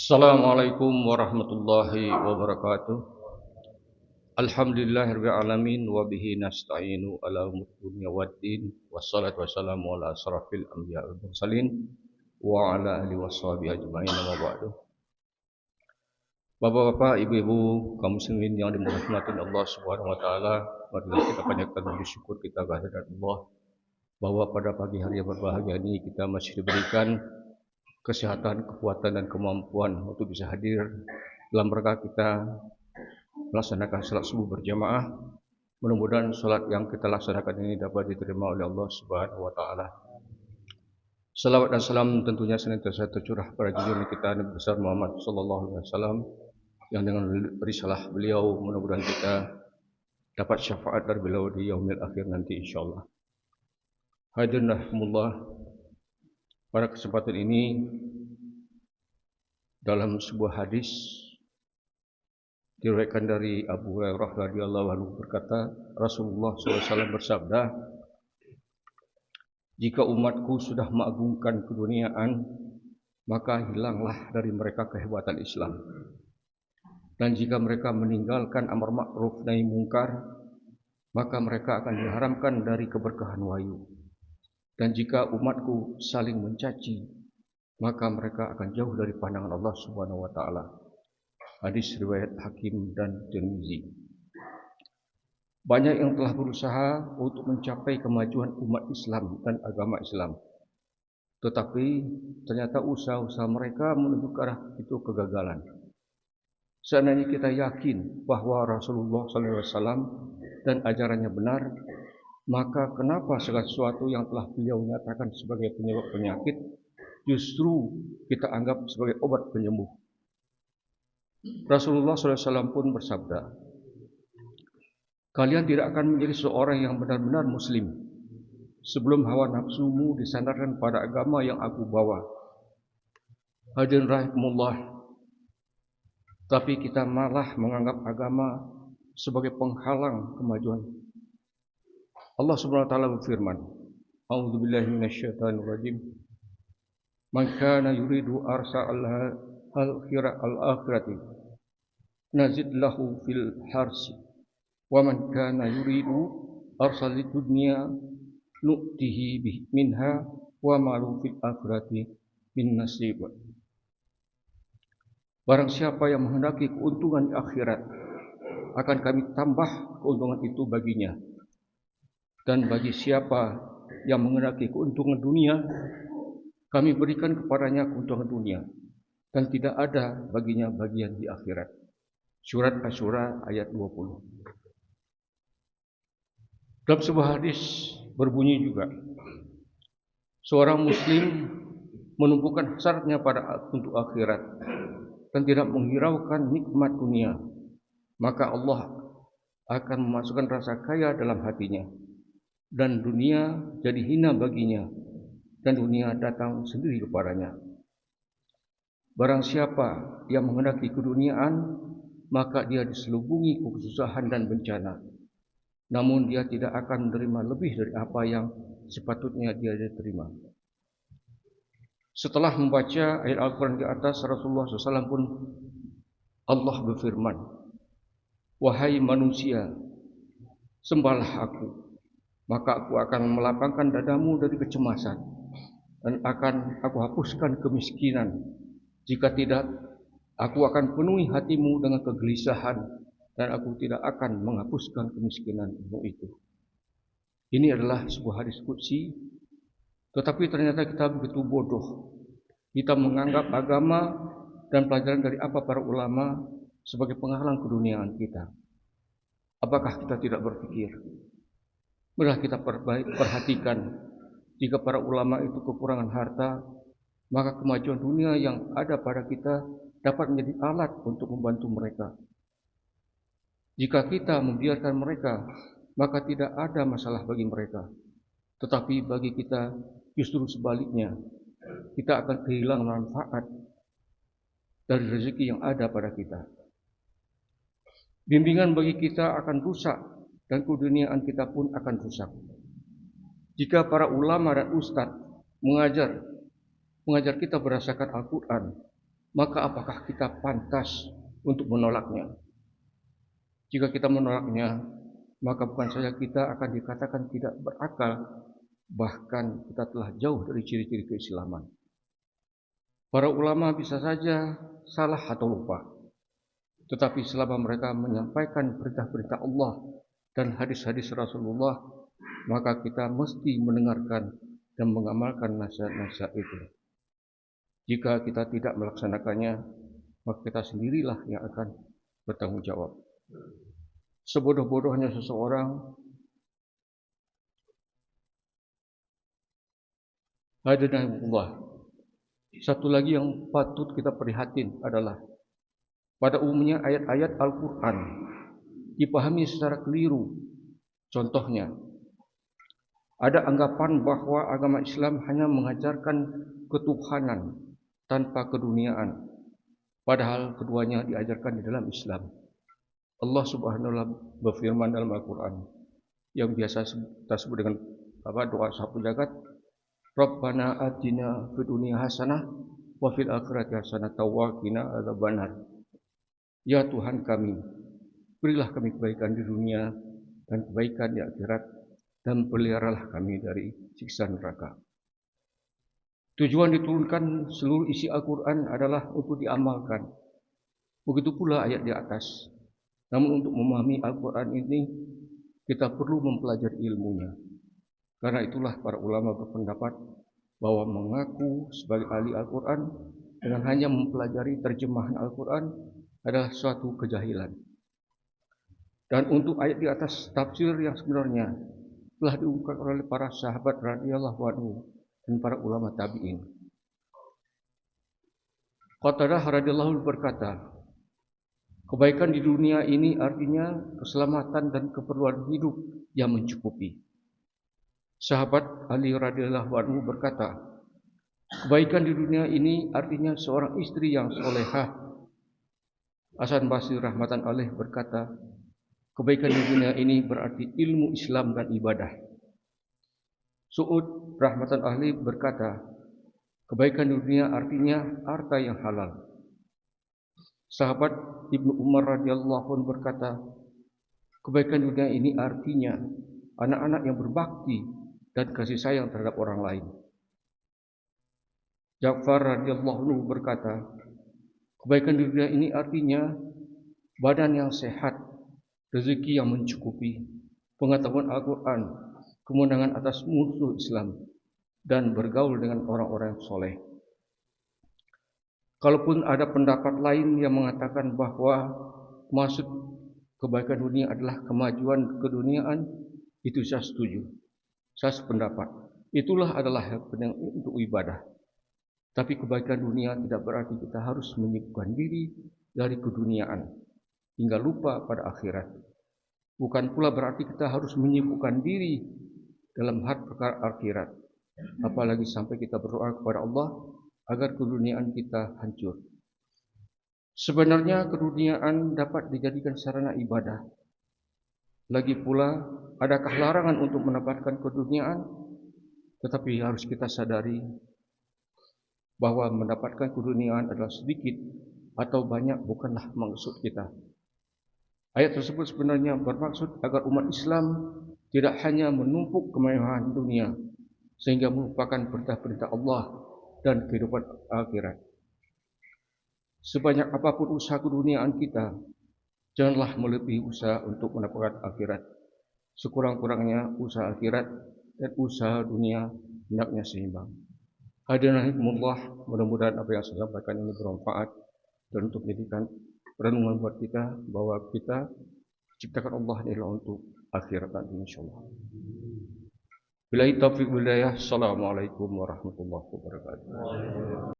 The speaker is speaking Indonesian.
Assalamualaikum warahmatullahi wabarakatuh. Alhamdulillahirabbil alamin wa bihi nasta'inu ala umuri dunya waddin wassalatu wassalamu ala asrafil anbiya'i wal mursalin wa ala alihi washabihi ajmain amma ba'du. Bapak-bapak, ibu-ibu, kaum muslimin yang dirahmati Allah Subhanahu wa taala, marilah kita panjatkan bersyukur kita kehadirat Allah bahwa pada pagi hari yang berbahagia ini kita masih diberikan kesehatan, kekuatan dan kemampuan untuk bisa hadir dalam rangka kita melaksanakan salat subuh berjamaah. Mudah-mudahan salat yang kita laksanakan ini dapat diterima oleh Allah Subhanahu wa taala. Salawat dan salam tentunya senantiasa tercurah pada junjungan kita Nabi besar Muhammad sallallahu alaihi wasallam yang dengan risalah beliau mudah-mudahan kita dapat syafaat dari beliau di yaumil akhir nanti insyaallah. Hadirin rahimakumullah, pada kesempatan ini dalam sebuah hadis diriwayatkan dari Abu Hurairah radhiyallahu anhu berkata, Rasulullah SAW bersabda, jika umatku sudah mengagungkan keduniaan, maka hilanglah dari mereka kehebatan Islam. Dan jika mereka meninggalkan amar ma'ruf nahi mungkar, maka mereka akan diharamkan dari keberkahan wahyu. Dan jika umatku saling mencaci, maka mereka akan jauh dari pandangan Allah Subhanahu wa taala. Hadis riwayat Hakim dan Tirmizi. Banyak yang telah berusaha untuk mencapai kemajuan umat Islam dan agama Islam. Tetapi ternyata usaha-usaha mereka menuju ke arah itu kegagalan. Seandainya kita yakin bahwa Rasulullah SAW dan ajarannya benar, maka kenapa segala sesuatu yang telah beliau nyatakan sebagai penyebab penyakit justru kita anggap sebagai obat penyembuh? Rasulullah SAW pun bersabda, kalian tidak akan menjadi seorang yang benar-benar muslim sebelum hawa nafsumu disandarkan pada agama yang aku bawa. Hadirin rahimakumullah, tapi kita malah menganggap agama sebagai penghalang kemajuan. Allah Subhanahu wa taala berfirman, A'udzubillahi minasyaitonir rajim. Man kana yuridu arsa al-akhirati nazid lahu fil harsi wa man kana yuridu arsa lid-dunya nu'tihi minha wa ma lahu fil akhirati min nasib. Barang siapa yang menghendaki keuntungan di akhirat, akan kami tambah keuntungan itu baginya. Dan bagi siapa yang menghendaki keuntungan dunia, kami berikan kepadanya keuntungan dunia, dan tidak ada baginya bagian di akhirat. Surat Asy-Syura ayat 20. Dalam sebuah hadis berbunyi juga, seorang muslim menumpukan hasratnya untuk akhirat dan tidak menghiraukan nikmat dunia, maka Allah akan memasukkan rasa kaya dalam hatinya, dan dunia jadi hina baginya, dan dunia datang sendiri kepadanya. Barang siapa yang menghendaki keduniaan, maka dia diselubungi kesusahan dan bencana. Namun dia tidak akan menerima lebih dari apa yang sepatutnya dia terima. Setelah membaca ayat Al-Quran di atas, Rasulullah SAW pun Allah berfirman, wahai manusia, sembahlah aku, maka aku akan melapangkan dadamu dari kecemasan, dan akan aku hapuskan kemiskinan. Jika tidak, aku akan penuhi hatimu dengan kegelisahan, dan aku tidak akan menghapuskan kemiskinanmu itu. Ini adalah sebuah hadis qudsi, tetapi ternyata kita begitu bodoh. Kita menganggap agama dan pelajaran dari apa para ulama sebagai penghalang keduniaan kita. Apakah kita tidak berpikir? Marilah kita perhatikan, jika para ulama itu kekurangan harta, maka kemajuan dunia yang ada pada kita dapat menjadi alat untuk membantu mereka. Jika kita membiarkan mereka, maka tidak ada masalah bagi mereka. Tetapi bagi kita justru sebaliknya, kita akan kehilangan manfaat dari rezeki yang ada pada kita. Bimbingan bagi kita akan rusak, dan keduniaan kita pun akan rusak. Jika para ulama dan ustadz mengajar kita berdasarkan Al-Quran, maka apakah kita pantas untuk menolaknya? Jika kita menolaknya, maka bukan saja kita akan dikatakan tidak berakal, bahkan kita telah jauh dari ciri-ciri keislaman. Para ulama bisa saja salah atau lupa, tetapi selama mereka menyampaikan perintah-perintah Allah dan hadis-hadis Rasulullah, maka kita mesti mendengarkan dan mengamalkan nasihat-nasihat itu. Jika kita tidak melaksanakannya, maka kita sendirilah yang akan bertanggung jawab. Sebodoh-bodohnya seseorang, hadanahullah. Satu lagi yang patut kita prihatin adalah pada umumnya ayat-ayat Al-Quran dipahami secara keliru. Contohnya, ada anggapan bahwa agama Islam hanya mengajarkan ketuhanan tanpa keduniaan, padahal keduanya diajarkan di dalam Islam. Allah Subhanahu wa taala berfirman dalam Al-Quran yang biasa kita sebut dengan doa sahabat jagat, Rabbana atina fid dunya hasanah wa fil akhirati hasanah wa qina adzabannar. Ya Tuhan kami, berilah kami kebaikan di dunia dan kebaikan di akhirat, dan peliharalah kami dari siksa neraka. Tujuan diturunkan seluruh isi Al-Quran adalah untuk diamalkan. Begitu pula ayat di atas. Namun untuk memahami Al-Quran ini, kita perlu mempelajari ilmunya. Karena itulah para ulama berpendapat bahwa mengaku sebagai ahli Al-Quran dengan hanya mempelajari terjemahan Al-Quran adalah suatu kejahilan. Dan untuk ayat di atas, tafsir yang sebenarnya telah diungkapkan oleh para sahabat radhiyallahu anhu dan para ulama tabi'in. Qatadah radhiyallahu anhu berkata, kebaikan di dunia ini artinya keselamatan dan keperluan hidup yang mencukupi. Sahabat Ali radhiyallahu anhu berkata, kebaikan di dunia ini artinya seorang istri yang solehah. Hasan Basri rahmatan alaih berkata, kebaikan di dunia ini berarti ilmu Islam dan ibadah. Su'ud rahmatan alaih berkata, kebaikan di dunia artinya harta yang halal. Sahabat Ibnu Umar radhiyallahu anhu berkata, kebaikan dunia ini artinya anak-anak yang berbakti dan kasih sayang terhadap orang lain. Ja'far radhiyallahu anhu berkata, kebaikan dunia ini artinya badan yang sehat, rezeki yang mencukupi, pengetahuan Al-Quran, kemenangan atas musuh Islam, dan bergaul dengan orang-orang yang soleh. Kalaupun ada pendapat lain yang mengatakan bahwa maksud kebaikan dunia adalah kemajuan keduniaan, itu saya setuju. Saya sependapat. Itulah adalah yang penting untuk ibadah. Tapi kebaikan dunia tidak berarti kita harus menyibukkan diri dari keduniaan hingga lupa pada akhirat. Bukan pula berarti kita harus menyibukkan diri dalam hal perkara akhirat. Apalagi sampai kita berdoa kepada Allah agar keduniaan kita hancur. Sebenarnya keduniaan dapat dijadikan sarana ibadah. Lagi pula, adakah larangan untuk mendapatkan keduniaan? Tetapi harus kita sadari bahwa mendapatkan keduniaan adalah sedikit atau banyak bukanlah maksud kita. Ayat tersebut sebenarnya bermaksud agar umat Islam tidak hanya menumpuk kemewahan dunia sehingga melupakan perintah-perintah Allah dan kehidupan akhirat. Sebanyak apapun usaha keduniaan kita, janganlah melebihi usaha untuk mendapatkan akhirat. Sekurang-kurangnya usaha akhirat dan usaha dunia hendaknya seimbang. Hadirahimullah, mudah-mudahan apa yang saya sampaikan ini bermanfaat dan untuk menjadikan renungan buat kita bahwa kita ciptakan Allah adalah untuk akhirat nanti insyaallah. Billahi taufiq wal hidayah. Assalamualaikum warahmatullahi wabarakatuh.